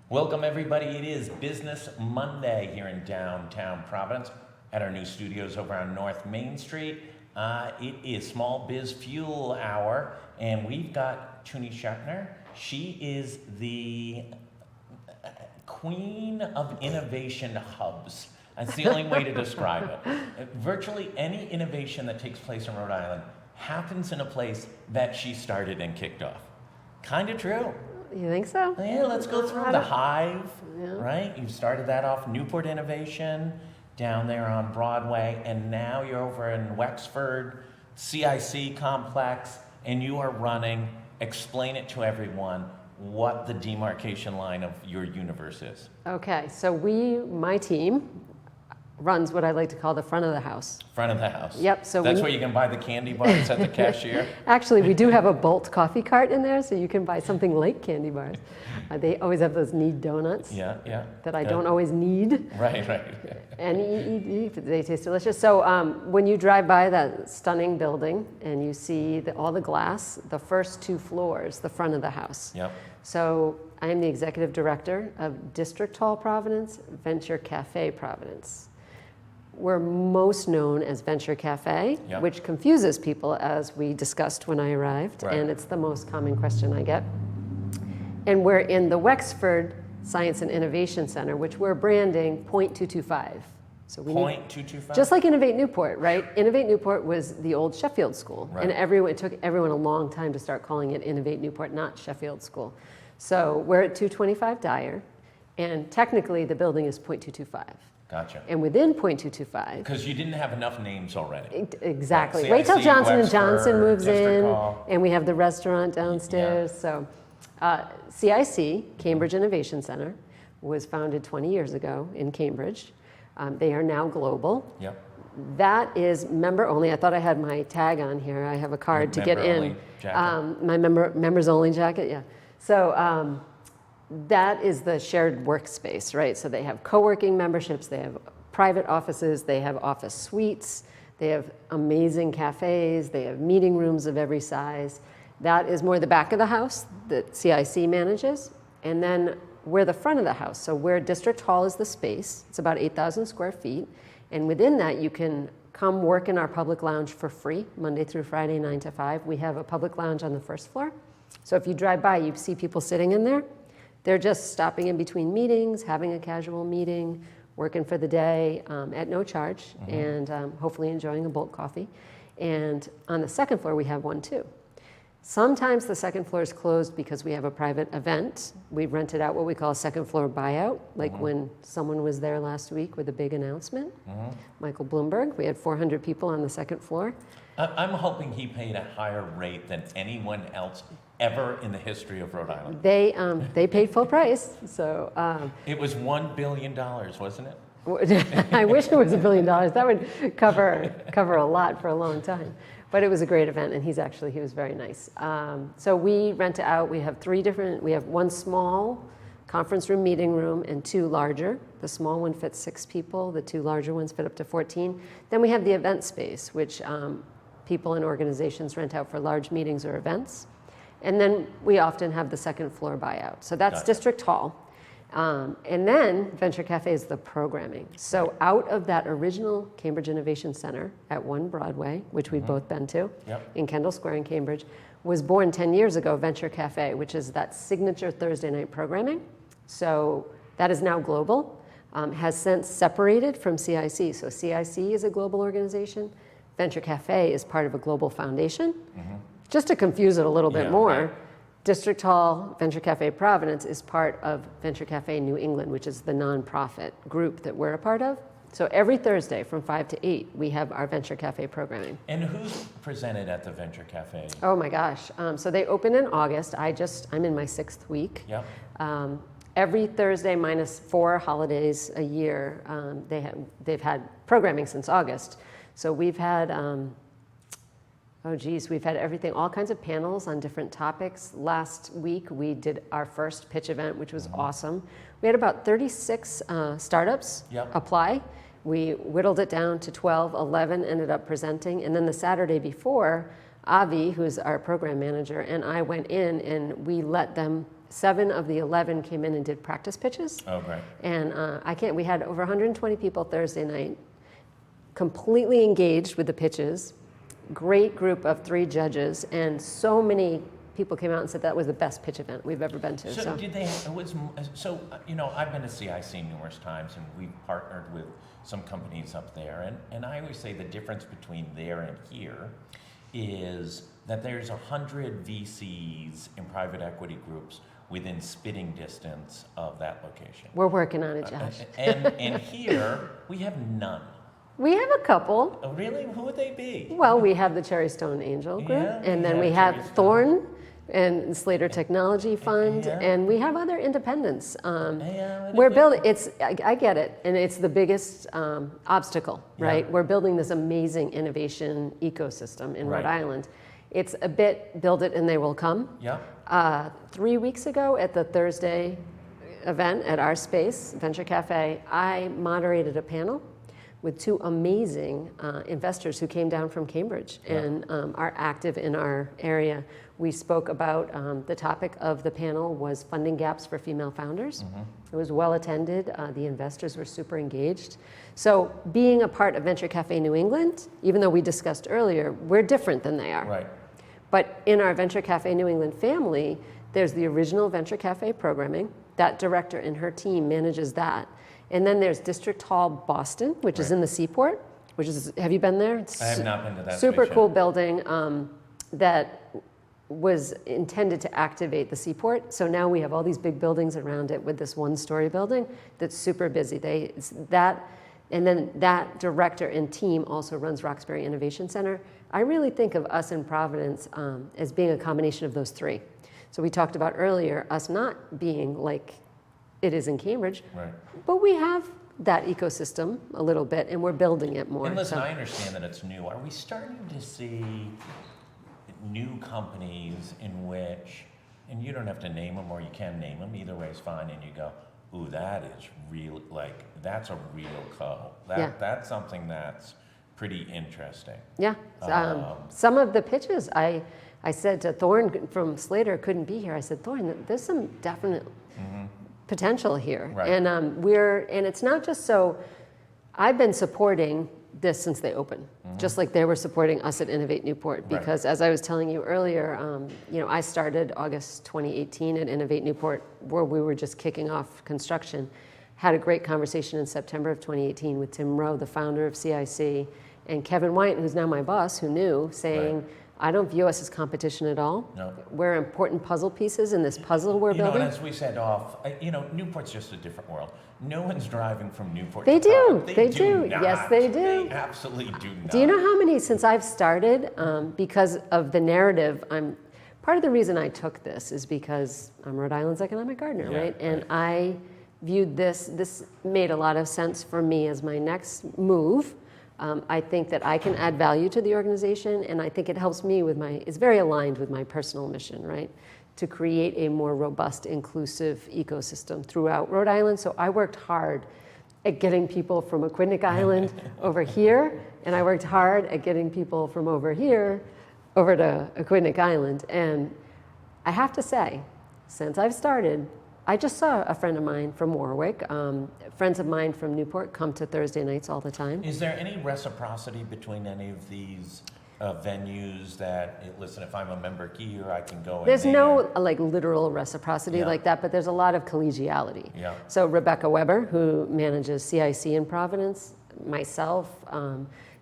Welcome everybody. It is Business Monday here in downtown Providence at our new studios over on North Main Street. It is Small Biz Fuel Hour, and we've got Tuni Schartner. She is the queen of innovation hubs. That's the only way to describe it. Virtually any innovation that takes place in Rhode Island happens in a place that she started and kicked off. Kind of true. You think so? Yeah, let's go through the Hive, right? You started that off, Newport Innovation, down there on Broadway, and now you're over in Wexford, CIC complex, and you are running, explain it to everyone, what the demarcation line of your universe is. Okay, so my team, runs what I like to call the front of the house. Front of the house. Yep. So that's where you can buy the candy bars at the cashier. Actually, we do have a Bolt coffee cart in there, so you can buy something like candy bars. They always have those Need donuts. Yeah. That I don't always need. Right. And they taste delicious. So when you drive by that stunning building and you see all the glass, the first two floors, the front of the house. Yep. So I am the executive director of District Hall Providence, Venture Cafe Providence. We're most known as Venture Cafe, which confuses people, as we discussed when I arrived, and it's the most common question I get. And we're in the Wexford Science and Innovation Center, which we're branding .225. So we .225? Just like Innovate Newport, right? Innovate Newport was the old Sheffield School, and it took everyone a long time to start calling it Innovate Newport, not Sheffield School. So we're at 225 Dyer, and technically the building is .225. Gotcha. And within .225... Because you didn't have enough names already. Exactly. Wait till Johnson & Johnson moves in, and we have the restaurant downstairs. So CIC, Cambridge Innovation Center, was founded 20 years ago in Cambridge. They are now global. Yep. That is member only. I thought I had my tag on here. I have a card to get in. My members only jacket, yeah. So that is the shared workspace, right? So they have co-working memberships, they have private offices, they have office suites, they have amazing cafes, they have meeting rooms of every size. That is more the back of the house that CIC manages. And then we're the front of the house. So where District Hall is the space, it's about 8,000 square feet. And within that, you can come work in our public lounge for free, Monday through Friday, 9 to 5. We have a public lounge on the first floor. So if you drive by, you see people sitting in there. They're just stopping in between meetings, having a casual meeting, working for the day at no charge, and hopefully enjoying a Bolt coffee. And on the second floor, we have one too. Sometimes the second floor is closed because we have a private event. We've rented out what we call a second floor buyout, like when someone was there last week with a big announcement. Michael Bloomberg, we had 400 people on the second floor. I'm hoping he paid a higher rate than anyone else ever in the history of Rhode Island. They paid full price, so. It was $1 billion, wasn't it? I wish it was $1 billion. That would cover a lot for a long time. But it was a great event, and he was very nice. So we rent it out. We have we have one small conference room, meeting room, and two larger. The small one fits 6 people. The two larger ones fit up to 14. Then we have the event space, which people and organizations rent out for large meetings or events. And then we often have the second floor buyout. So that's District Hall. And then Venture Cafe is the programming. So out of that original Cambridge Innovation Center at 1 Broadway, which we've both been to, in Kendall Square in Cambridge, was born 10 years ago, Venture Cafe, which is that signature Thursday night programming. So that is now global, has since separated from CIC. So CIC is a global organization. Venture Cafe is part of a global foundation. Just to confuse it a little bit more, District Hall Venture Cafe Providence is part of Venture Cafe New England, which is the nonprofit group that we're a part of. So every Thursday from 5 to 8, we have our Venture Cafe programming. And who's presented at the Venture Cafe? Oh my gosh. So they open in August. I'm in my 6th week. Every Thursday minus 4 holidays a year, they've had programming since August. So we've had, we've had everything, all kinds of panels on different topics. Last week, we did our first pitch event, which was awesome. We had about 36 startups apply. We whittled it down to 12, 11 ended up presenting. And then the Saturday before, Avi, who's our program manager, and I went in and we let them 7 of the 11 came in and did practice pitches. Oh, right. And we had over 120 people Thursday night, completely engaged with the pitches, great group of 3 judges, and so many people came out and said that was the best pitch event we've ever been to. So did they, I've been to CIC numerous times, and we've partnered with some companies up there, and I always say the difference between there and here is that there's 100 VCs and private equity groups within spitting distance of that location. We're working on it, Josh. And here, we have none. We have a couple. Oh, really? Who would they be? Well, we have the Cherry Stone Angel Group, Yeah, and then we we have have Cherry Thorn and Slater Technology Fund, Yeah. and we have other independents. Yeah, We're building, I get it, and it's the biggest obstacle, Yeah. right? We're building this amazing innovation ecosystem in Rhode Right. Island. It's a bit build it and they will come. Yeah. 3 weeks ago at the Thursday event at our space, Venture Cafe, I moderated a panel with 2 amazing investors who came down from Cambridge and are active in our area. We spoke about, the topic of the panel was funding gaps for female founders. It was well attended. The investors were super engaged. So being a part of Venture Cafe New England, even though we discussed earlier, we're different than they are. Right. But in our Venture Cafe New England family, there's the original Venture Cafe programming. That director and her team manages that. And then there's District Hall Boston, which is in the Seaport, which is, have you been there? I have not been to that Super space cool yet. building that was intended to activate the Seaport. So now we have all these big buildings around it with this 1-story building that's super busy. And then that director and team also runs Roxbury Innovation Center. I really think of us in Providence as being a combination of those 3. So we talked about earlier, us not being like it is in Cambridge, Right. but we have that ecosystem a little bit, and we're building it more. And listen, so. I understand that it's new. Are we starting to see new companies in which, and you don't have to name them or you can name them, either way is fine, and you go, ooh, that is real, like, that's a real co. That's something that's pretty interesting. Yeah. Some of the pitches, I said to Thorne from Slater, couldn't be here. I said, Thorne, there's some definite potential here. Right. And and it's not just so, I've been supporting this since they opened, just like they were supporting us at Innovate Newport, because as I was telling you earlier, I started August 2018 at Innovate Newport, where we were just kicking off construction. Had a great conversation in September of 2018 with Tim Rowe, the founder of CIC, and Kevin White, who's now my boss, who knew, saying, Right. I don't view us as competition at all. No. We're important puzzle pieces in this puzzle we're And building. as we said Newport's just a different world. No one's driving from Newport They to do. Providence. They do. Not. Yes, they do. They absolutely do not. Do you know how many, since I've started, because of the narrative, part of the reason I took this is because I'm Rhode Island's economic gardener, Yeah, right? And right. I viewed this made a lot of sense for me as my next move. I think that I can add value to the organization, and I think it helps me with it's very aligned with my personal mission, right? To create a more robust, inclusive ecosystem throughout Rhode Island. So I worked hard at getting people from Aquidneck Island over here, and I worked hard at getting people from over here over to Aquidneck Island. And I have to say, since I've started, I just saw a friend of mine from Warwick. Friends of mine from Newport come to Thursday nights all the time. Is there any reciprocity between any of these venues that, listen, if I'm a member here, I can go in There's there? no literal reciprocity Yeah. like that, but there's a lot of collegiality. Yeah. So Rebecca Weber, who manages CIC in Providence, myself,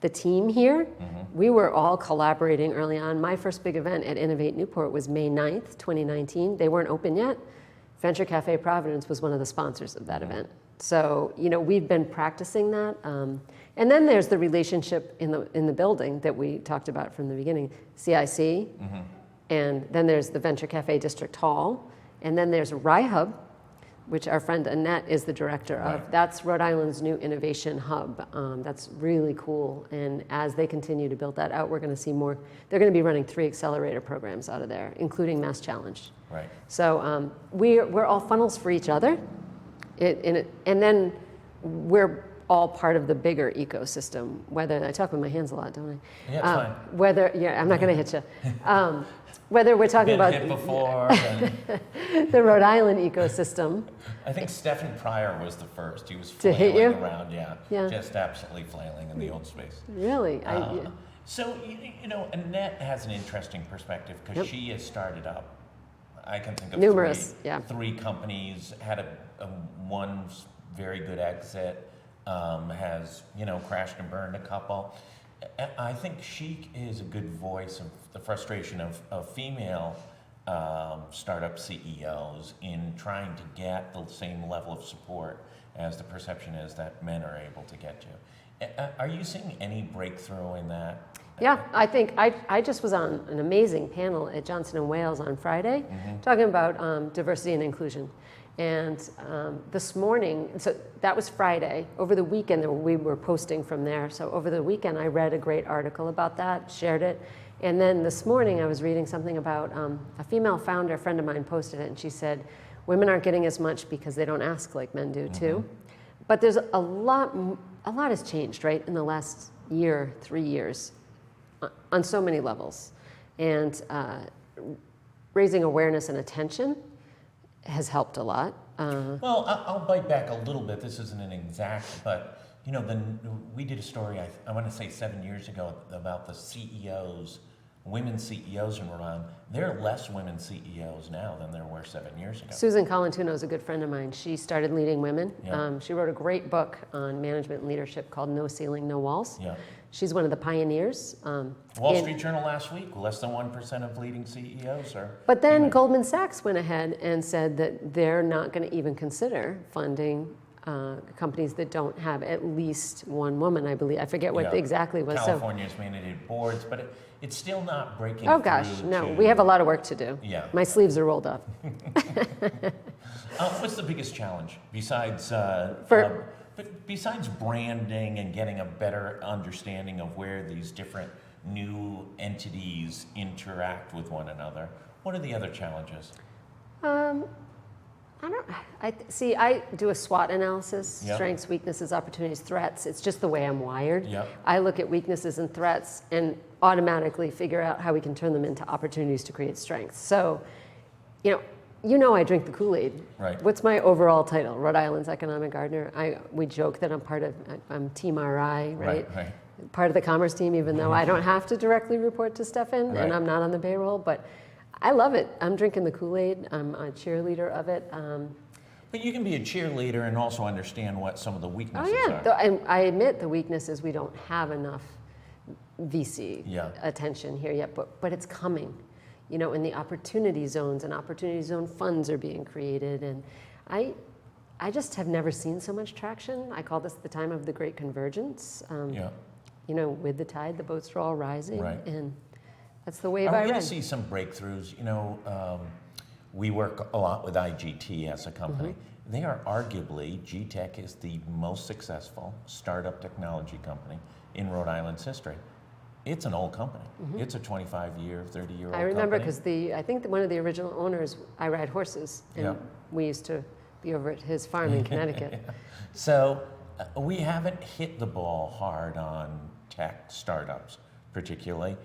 the team here, we were all collaborating early on. My first big event at Innovate Newport was May 9th, 2019. They weren't open yet. Venture Cafe Providence was one of the sponsors of that event. So, we've been practicing that. And then there's the relationship in the building that we talked about from the beginning, CIC, and then there's the Venture Cafe District Hall, and then there's RIHub, which our friend Annette is the director of. Right. That's Rhode Island's new innovation hub. That's really cool. And as they continue to build that out, we're going to see more. They're going to be running 3 accelerator programs out of there, including Mass Challenge. Right. So we're all funnels for each other. And then we're all part of the bigger ecosystem. Whether I talk with my hands a lot, don't I? Yeah, it's fine. Whether I'm not going to hit you. Whether we're talking Been about hit before. And the Rhode Island ecosystem. I think Stephen Pryor was the first. He was To hit flailing you? around, Yeah. just absolutely flailing in the old space. Really? So, you know, Annette has an interesting perspective because Yep. she has started up, I can think of Numerous, yeah. three companies, had one very good exit, has, you know, crashed and burned a couple. I think she is a good voice of the frustration of female startup CEOs in trying to get the same level of support as the perception is that men are able to get to. Are you seeing any breakthrough in that? Yeah, I think I just was on an amazing panel at Johnson & Wales on Friday talking about diversity and inclusion. And this morning, so that was Friday. Over the weekend, we were posting from there. So over the weekend, I read a great article about that, shared it. And then this morning, I was reading something about a female founder, a friend of mine posted it, and she said, women aren't getting as much because they don't ask like men do too. But there's a lot has changed, right, in the last year, 3 years, on so many levels. And raising awareness and attention has helped a lot. Well, I'll bite back a little bit. This isn't an exact, but you know, we did a story, I want to say 7 years ago, about the CEOs, women CEOs in Rhode Island. There are less women CEOs now than there were 7 years ago. Susan Colantuno is a good friend of mine. She started leading women. Yeah. She wrote a great book on management and leadership called No Ceiling, No Walls. Yeah. She's one of the pioneers. Wall Street Journal last week, less than 1% of leading CEOs are. But then Goldman Sachs went ahead and said that they're not going to even consider funding companies that don't have at least one woman, I believe. I forget what exactly was. California's mandated boards, but it's still not breaking Oh gosh, through no, to- we have a lot of work to do. Yeah. My sleeves are rolled up. What's the biggest challenge besides besides branding and getting a better understanding of where these different new entities interact with one another? What are the other challenges? I do a SWOT analysis, Yep. strengths, weaknesses, opportunities, threats. It's just the way I'm wired. Yep. I look at weaknesses and threats and automatically figure out how we can turn them into opportunities to create strengths. So, you know I drink the Kool-Aid. Right. What's my overall title? Rhode Island's Economic Gardener. We joke that I'm Team RI, right? Right. Part of the commerce team, even though I don't have to directly report to Stefan Right. and I'm not on the payroll, but I love it. I'm drinking the Kool-Aid. I'm a cheerleader of it. But you can be a cheerleader and also understand what some of the weaknesses are. I admit the weakness is we don't have enough VC Yeah. attention here yet, but it's coming. And the opportunity zones and opportunity zone funds are being created, and I just have never seen so much traction. I call this the time of the great convergence. With the tide, the boats are all rising, Right. and that's the wave Are I we going read. to see some breakthroughs? We work a lot with IGT as a company. They are arguably, GTech is the most successful startup technology company in Rhode Island's history. It's an old company. It's a 25-year, 30-year-old company. I remember because I think that one of the original owners, I ride horses, and Yeah. we used to be over at his farm in Connecticut. So we haven't hit the ball hard on tech startups, particularly.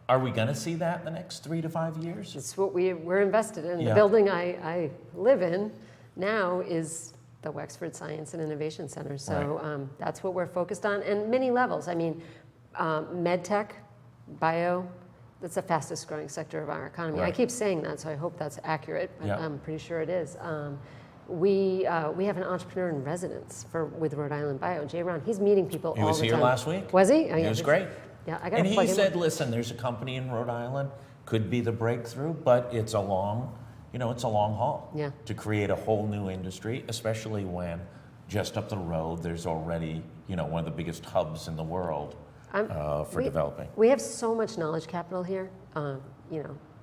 Are we going to see that in the next 3 to 5 years? It's what we're invested in. Yeah. The building I live in now is the Wexford Science and Innovation Center. So that's what we're focused on, and many levels. I mean, med tech, bio, that's the fastest growing sector of our economy. I Right. keep saying that, so I hope that's accurate, but Yeah. I'm pretty sure it is. We have an entrepreneur in residence with Rhode Island Bio, Jay Ron. He's meeting people all the time. He was here last week. Was he? Oh, He yeah, was great. Yeah, I got And to plug he him said, in. listen, there's a company in Rhode Island, could be the breakthrough, but it's a long haul Yeah. to create a whole new industry, especially when just up the road, there's already, one of the biggest hubs in the world for developing. We have so much knowledge capital here,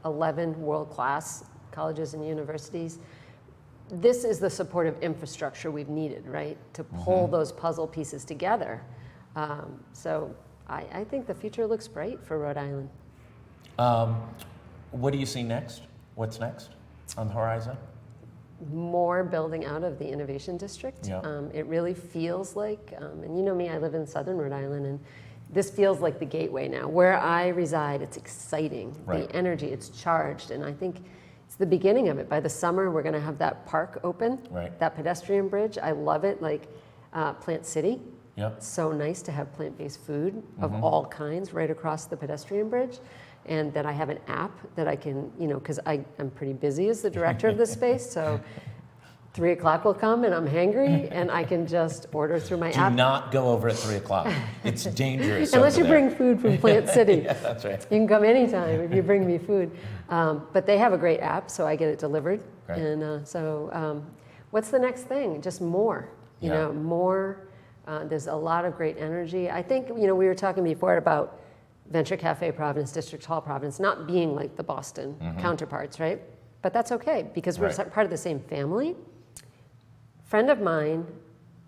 11 world-class colleges and universities. This is the supportive infrastructure we've needed, right, to pull those puzzle pieces together. So I think the future looks bright for Rhode Island. What do you see next? What's next on the horizon? more building out of the Innovation District. Yeah. It really feels like, and you know me, I live in southern Rhode Island, and this feels like the gateway now. Where I reside, it's exciting. Right. The energy, it's charged, and I think it's the beginning of it. By the summer, we're going to have that park open, Right. that pedestrian bridge. I love it, like Plant City. Yep. It's so nice to have plant-based food of all kinds right across the pedestrian bridge, and that I have an app that I can, because I'm pretty busy as the director of this space, so 3 o'clock will come and I'm hangry and I can just order through my app. Do not go over at 3 o'clock. It's dangerous. Unless you over there. bring food from Plant City. Yeah, that's right. You can come anytime if you bring me food. But they have a great app, so I get it delivered. Great. And what's the next thing? Just more, Yeah. more. There's a lot of great energy. I think, we were talking before about Venture Cafe Providence, District Hall Providence, not being like the Boston counterparts, right? But that's okay, because we're Right. part of the same family. Friend of mine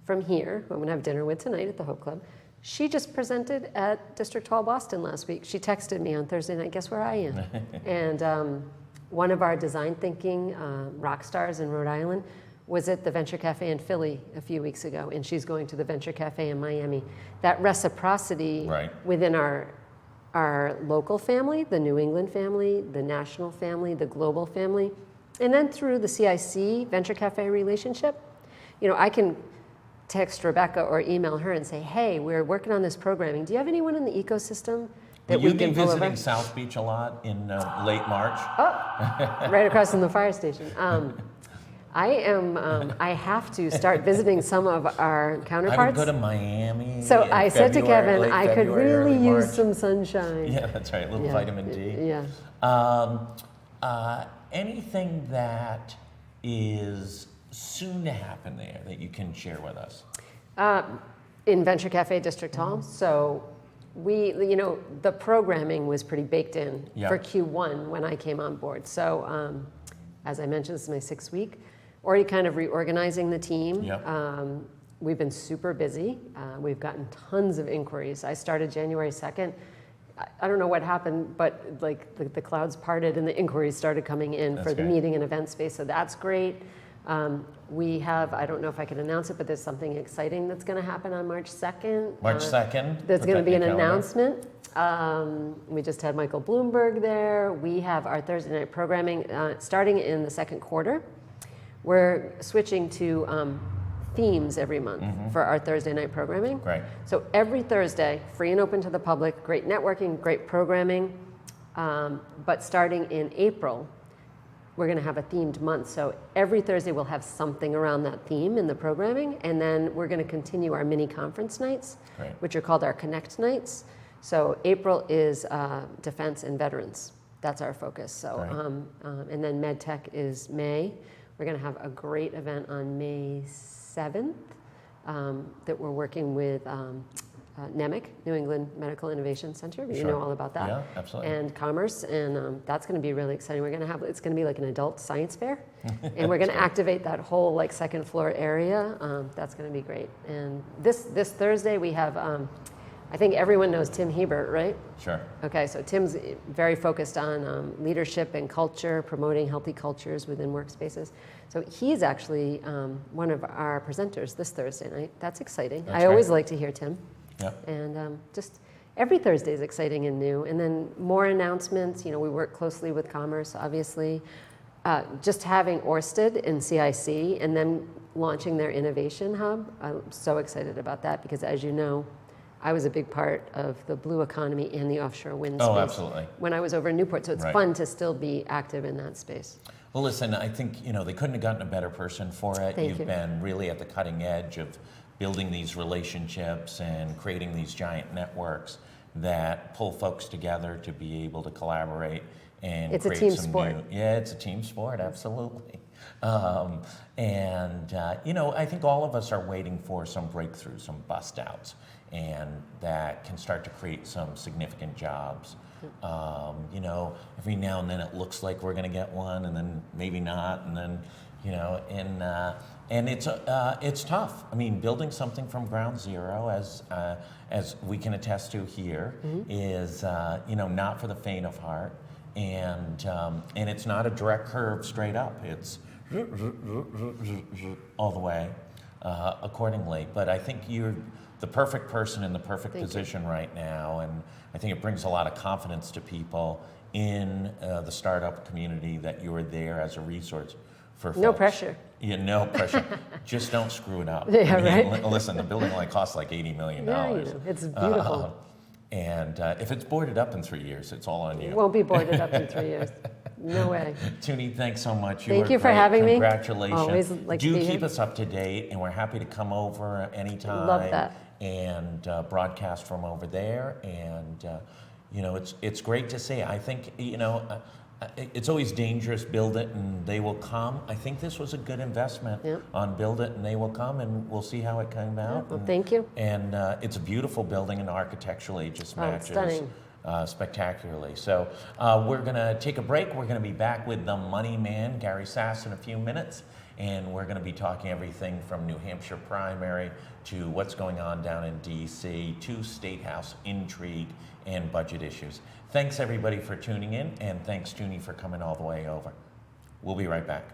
from here, who I'm gonna have dinner with tonight at the Hope Club, she just presented at District Hall Boston last week. She texted me on Thursday night, guess where I am? And one of our design thinking rock stars in Rhode Island was at the Venture Cafe in Philly a few weeks ago, and she's going to the Venture Cafe in Miami. That reciprocity Right. within our local family, the New England family, the national family, the global family, and then through the CIC Venture Cafe relationship, I can text Rebecca or email her and say, hey, we're working on this programming. Do you have anyone in the ecosystem that Will we you be can pull over? visiting South Beach a lot in late March? Oh, right across from the fire station. I have to start visiting some of our I would counterparts. go to Miami. So in I said to February, Kevin, late I could February, really early use March. some sunshine. Yeah, that's right. A little Yeah. vitamin D. Yeah. Anything that is soon to happen there that you can share with us? In Venture Cafe District Hall. So the programming was pretty baked in Yeah. for Q1 when I came on board. So as I mentioned, this is my 6th week. Already kind of reorganizing the team. Yep. We've been super busy. We've gotten tons of inquiries. I started January 2nd. I don't know what happened, but like the clouds parted and the inquiries started coming in That's for the great. meeting and event space. So that's great. We have, I don't know if I can announce it, but there's something exciting that's going to happen on March 2nd. March 2nd? There's Put going to that be in an your calendar. announcement. We just had Michael Bloomberg there. We have our Thursday night programming starting in the second quarter. We're switching to themes every month for our Thursday night programming. Great. So every Thursday, free and open to the public, great networking, great programming. But starting in April, we're going to have a themed month. So every Thursday we'll have something around that theme in the programming. And then we're going to continue our mini conference nights, Great. which are called our Connect nights. So April is defense and veterans. That's our focus. So, Right. and then MedTech is May. We're going to have a great event on May 7th that we're working with NEMIC, New England Medical Innovation Center. You Sure. know all about that. Yeah, absolutely. And Commerce, and that's going to be really exciting. We're going to have, it's going to be like an adult science fair, and we're going to activate that whole like second floor area. That's going to be great. And this Thursday we have, I think everyone knows Tim Hebert, right? Sure. Okay, so Tim's very focused on leadership and culture, promoting healthy cultures within workspaces. So he's actually one of our presenters this Thursday night. That's exciting. That's I always great. like to hear Tim. Yep. And just every Thursday is exciting and new. And then more announcements. We work closely with Commerce, obviously. Just having Orsted and CIC and then launching their innovation hub. I'm so excited about that because, as you know, I was a big part of the blue economy and the offshore wind space. Oh, absolutely. When I was over in Newport, so it's Right. fun to still be active in that space. Well, listen, I think, they couldn't have gotten a better person for it. Thank You've you. been really at the cutting edge of building these relationships and creating these giant networks that pull folks together to be able to collaborate and It's a create team some sport. Yeah, it's a team sport, absolutely. I think all of us are waiting for some breakthroughs, some bust outs, and that can start to create some significant jobs. Every now and then it looks like we're going to get one, and then maybe not, and then, and it's tough. I mean, building something from ground zero, as we can attest to here, is not for the faint of heart, and it's not a direct curve straight up. It's all the way accordingly. But I think you're the perfect person in the perfect Thank you. position right now, and I think it brings a lot of confidence to people in the startup community that you are there as a resource for folks. No pressure. Yeah, no pressure. Just don't screw it up. Yeah, I mean, right. Listen, the building only costs like $80 million. Yeah, you know, it's beautiful. And if it's boarded up in 3 years, it's all on you. Won't be boarded up in 3 years. No way. Tuni, thanks so much. Thank were you for great. having me. Congratulations. Always like to Do be keep here. us up to date, and we're happy to come over anytime. Love that. And broadcast from over there. And you know, it's great to see. I think it's always dangerous. Build it, and they will come. I think this was a good investment Yep. on build it, and they will come, and we'll see how it came out. Well, thank you. And it's a beautiful building, and architecturally it just Oh, it's matches stunning. spectacularly. So we're going to take a break. We're going to be back with the money man, Gary Sass, in a few minutes. And we're going to be talking everything from New Hampshire primary to what's going on down in D.C. to State House intrigue and budget issues. Thanks, everybody, for tuning in. And thanks, Tuni, for coming all the way over. We'll be right back.